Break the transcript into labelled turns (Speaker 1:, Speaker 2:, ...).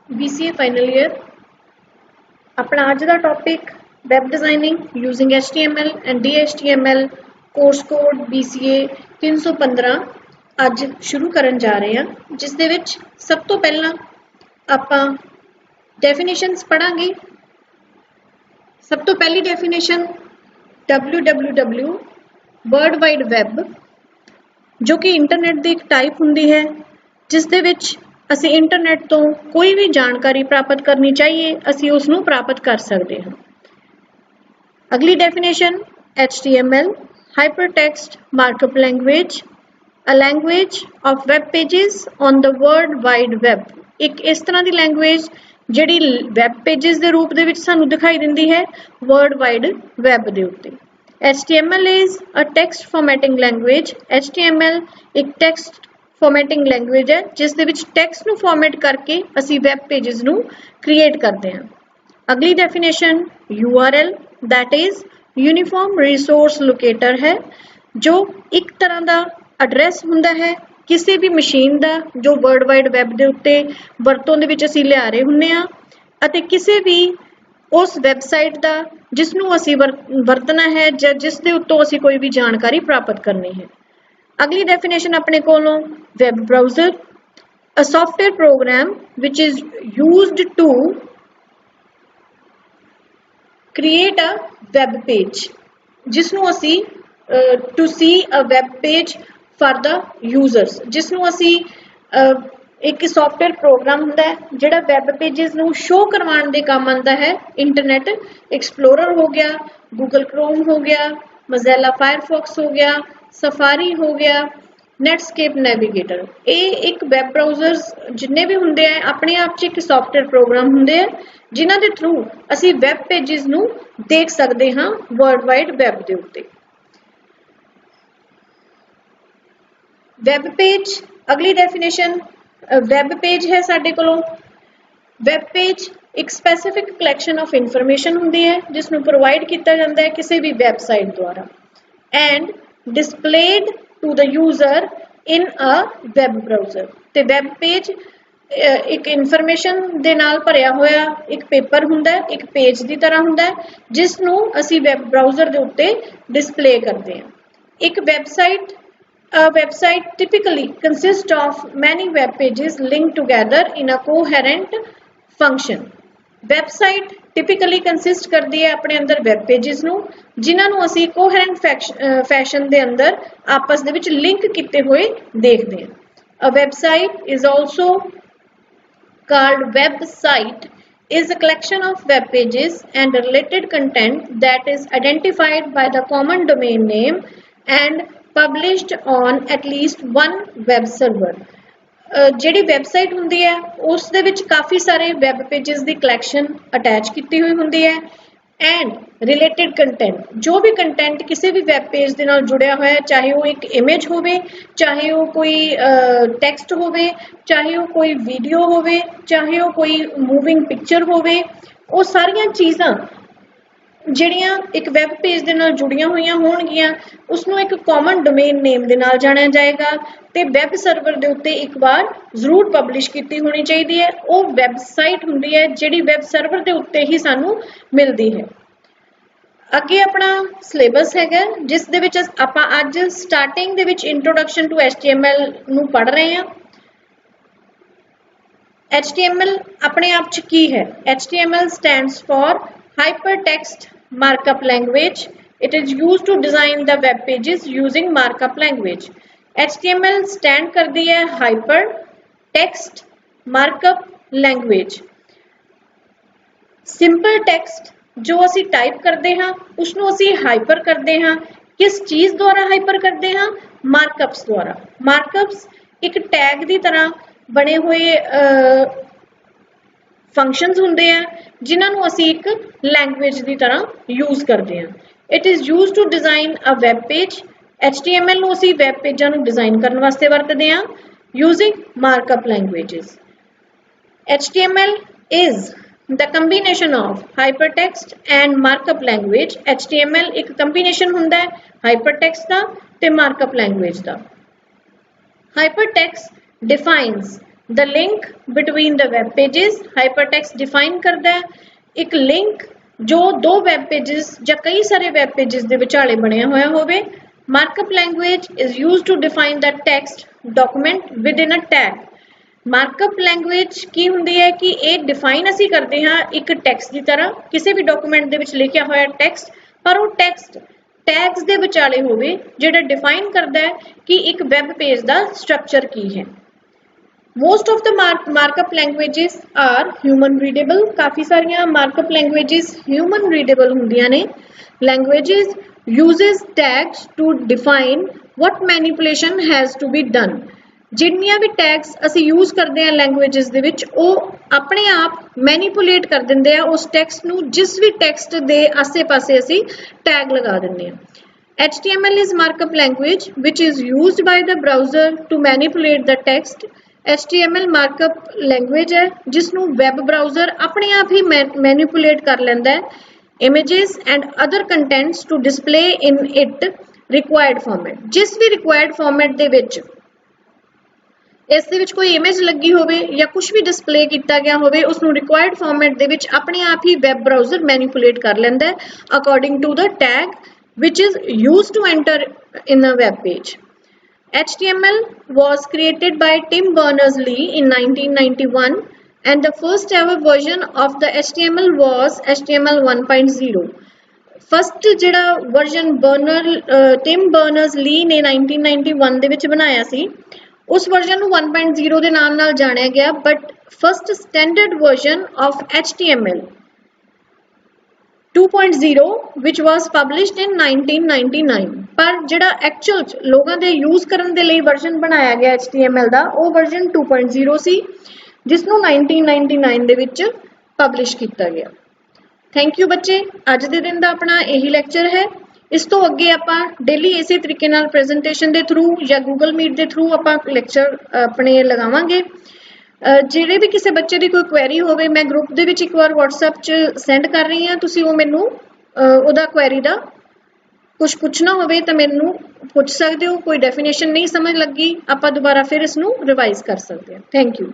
Speaker 1: BCA final year. अपना अज का topic web designing using HTML and DHTML course code BCA 315 अज शुरू करन जा रहे हैं, जिस दे विच सब तो पहला आपां डेफिनेशंस पढ़ांगे। सब तो पहली definition www world wide web, जो कि इंटरनेट की एक टाइप हुंदी है जिस दे विच असी इंटरनेट तो कोई भी जानकारी प्राप्त करनी चाहिए असी उसनों प्राप्त कर सकते हैं। अगली definition HTML hypertext markup language, a language of web pages on the world wide web. एक इस तरह की लैंग्वेज जिहड़ी वैब पेजेस के रूप दे विच सानू दिखाई दिंदी है वर्ल्ड वाइड वैब दे उत्ते। HTML is a text formatting language। HTML एक text formatting language है जिस दे विच text नू format करके असी web pages नू create करते हैं। अगली definition URL that is uniform resource locator है, जो एक तरह का address हुंदा है किसी भी मशीन का जो वर्ल्ड वाइड वैब दे उत्ते वरतों दे विच असी लिया रहे हुंदे आ, अते किसी भी उस वैबसाइट का जिसनों असी वरतना है या जिस दे उत्तों असी कोई भी जानकारी प्राप्त करनी है। अगली डेफिनेशन अपने कोलों web browser, a software program which is used to create a web page, जिसनों असी to see a web page for the users, जिसनों असी एक सॉफ्टवेयर प्रोग्राम होता है जिहड़ा वैब पेजेस नू शो करवाने दे काम आंदा है। इंटरनेट एक्सप्लोरर हो गया, गूगल क्रोम हो गया, मोज़िला फायरफॉक्स हो गया, सफारी हो गया, नेटस्केप नेविगेटर। ये एक वैब ब्राउज़र्स जिन्ने भी हुंदे हैं अपने आप च एक सॉफ्टवेयर प्रोग्राम हुंदे हैं जिन्हां दे थ्रू असी वैब पेजेस नू देख सकते हाँ वर्ल्ड वाइड वैब दे उत्ते। वैब पेज अगली डेफिनेशन वैब पेज है साडे कोलों। वैब पेज एक स्पैसिफिक कलैक्शन ऑफ इंफॉर्मेशन हुंदी है जिसनों प्रोवाइड किया जाता है किसी भी वैबसाइट द्वारा and displayed to the user in a web browser. ते वैब पेज एक इंफॉर्मेशन दे नाल भरिया होया एक पेपर हुंदा है, एक पेज की तरह हुंदा है जिसनों असी वैब ब्राउज़र दे उत्ते डिस्प्ले करते हैं। एक website A website typically consists of many web pages linked together in a coherent function। Website typically consist करती है अपने अंदर web pages नू जिन्हां नू असी coherent fashion दे अंदर आपस दे विच link किते हुए देखते हैं। A website is also called website is a collection of web pages and related content that is identified by the common domain name and published on at least one web server। जिहड़ी website हुंदी है उस दे विच काफ़ी सारे web pages दी collection attach की हुई हुंदी है एंड रिलेटेड कंटेंट, जो भी कंटेंट किसी भी वैब पेज दे नाल जुड़िया होया है, चाहे वो एक इमेज होवे, चाहे वो कोई टेक्स्ट होवे, चाहे वो कोई वीडियो होवे, चाहे वो कोई मूविंग पिक्चर होवे, वो सारियां चीज़ां ਜਿਹੜੀਆਂ एक वैब पेज ਦੇ ਨਾਲ जुड़ियां ਹੋਈਆਂ ਹੋਣਗੀਆਂ ਉਸਨੂੰ एक कॉमन डोमेन नेम ਦੇ ਨਾਲ ਜਾਣਿਆ ਜਾਏਗਾ ਤੇ ਵੈਬ ਸਰਵਰ ਦੇ ਉੱਤੇ ਇੱਕ ਵਾਰ ਜ਼ਰੂਰ ਪਬਲਿਸ਼ ਕੀਤੀ ਹੋਣੀ ਚਾਹੀਦੀ ਹੈ। ਉਹ ਵੈਬਸਾਈਟ ਹੁੰਦੀ ਹੈ ਜਿਹੜੀ ਵੈਬ ਸਰਵਰ ਦੇ ਉੱਤੇ ਹੀ ਸਾਨੂੰ ਮਿਲਦੀ ਹੈ। ਅੱਗੇ ਆਪਣਾ ਸਿਲੇਬਸ ਹੈਗਾ ਜਿਸ ਦੇ ਵਿੱਚ ਆਪਾਂ ਅੱਜ ਸਟਾਰਟਿੰਗ ਦੇ ਵਿੱਚ ਇੰਟਰੋਡਕਸ਼ਨ ਟੂ HTML ਨੂੰ ਪੜ੍ਹ ਰਹੇ ਹਾਂ। HTML अपने आप च की है? HTML stands for hypertext markup language। It is used to design the web pages using markup language। HTML stand करती है hypertext markup language। simple text जो असी टाइप करते हाँ उसनों असी हाइपर करते हाँ। किस चीज़ द्वारा हाइपर करते हाँ? मार्कअप्स द्वारा। मार्कअप्स एक टैग की तरह बने हुए फंक्शनस होंगे हैं जिन्हां नूं असी एक लैंग्वेज की तरह यूज करते हैं। It is use to design a web page. HTML नूं असी वैब पेजां नूं डिज़ाइन करने वास्ते वरतदे हैं using markup languages. HTML is the combination of hypertext and markup language। HTML एक combination हुंदा है hypertext दा ते markup language दा। Hypertext defines the link between the web pages, hypertext define करता है एक लिंक जो दो वैब पेजेस या कई सारे वैब पेजेस ਦੇ ਵਿਚਾਲੇ ਬਣਿਆ ਹੋਇਆ ਹੋਵੇ। Markup language is used to define the text document within a tag. Markup language ਕੀ ਹੁੰਦੀ ਹੈ ਕਿ ਇਹ ਡਿਫਾਈਨ ਅਸੀਂ ਕਰਦੇ ਹਾਂ ਇੱਕ ਟੈਕਸਟ ਦੀ ਤਰ੍ਹਾਂ, ਕਿਸੇ ਵੀ ਡਾਕੂਮੈਂਟ ਦੇ ਵਿੱਚ ਲਿਖਿਆ ਹੋਇਆ ਟੈਕਸਟ, ਪਰ ਉਹ ਟੈਕਸਟ ਟੈਗਸ ਦੇ ਵਿਚਾਲੇ ਹੋਵੇ ਜਿਹੜਾ ਡਿਫਾਈਨ ਕਰਦਾ ਹੈ ਕਿ ਇੱਕ ਵੈਬ ਪੇਜ ਦਾ ਸਟਰਕਚਰ ਕੀ ਹੈ। Most of the markup languages are human readable। काफ़ी सारियां markup languages human readable होंदियां ने। Languages uses tags to define what manipulation has to be done। जिन्नियां भी tags असी use करते हैं languages दे विच ਉਹ अपने आप manipulate कर दिंदे हैं उस text नू, जिस भी text दे आसे पासे असी tag लगा दिंदे हैं। HTML is markup language which is used by the browser to manipulate the text। HTML markup language है जिसनों वैब ब्राउज़र अपने आप ही मैनिपुलेट कर लेंदा है images and other contents to display in it required format. जिस भी रिक्वायर्ड फॉर्मेट दे विच इस दे विच कोई इमेज लगी होवे या कुछ भी डिस्प्ले किया गया होवे उसनों रिक्वायर्ड फॉर्मेट दे विच अपने आप ही वैब ब्राउज़र मैनिपुलेट कर लेंदा है according to the tag which is used to enter in a web page. HTML was created by Tim Berners-Lee in 1991 and the first ever version of the HTML was HTML 1.0। First जिहड़ा version Tim Berners-Lee ने 1991 ਦੇ ਵਿੱਚ ਬਣਾਇਆ ਸੀ उस version ਨੂੰ 1.0 ਦੇ ਨਾਮ ਨਾਲ ਜਾਣਿਆ ਗਿਆ। But first standard version of HTML 2.0 which was published in 1999। पर जिहड़ा एक्चुअल लोगों के यूज़ करन दे लई वर्जन बनाया गया HTML दा वो वर्जन 2.0 सी जिसनों 1999 दे विच पब्लिश किया गया। थैंक यू बच्चे, अज दे दिन दा अपना यही लैक्चर है। इस तो अगे आपां डेली इसे तरीके नाल प्रेजेंटेशन के थ्रू या गूगल मीट के थ्रू आपां लैक्चर अपने लगावांगे। ਜਿਹੜੇ भी किसी बच्चे की कोई क्वेरी होवे मैं ग्रुप दे विच एक बार WhatsApp च सेंड कर रही हाँ, तुसीं वो मैनू उहदा क्वेरी दा कुछ पुछना होवे तो मैनू पुछ सकते हो। कोई डेफिनेशन नहीं समझ लगी आपां दोबारा फिर इसनू रिवाइज कर सकते हैं। Thank you.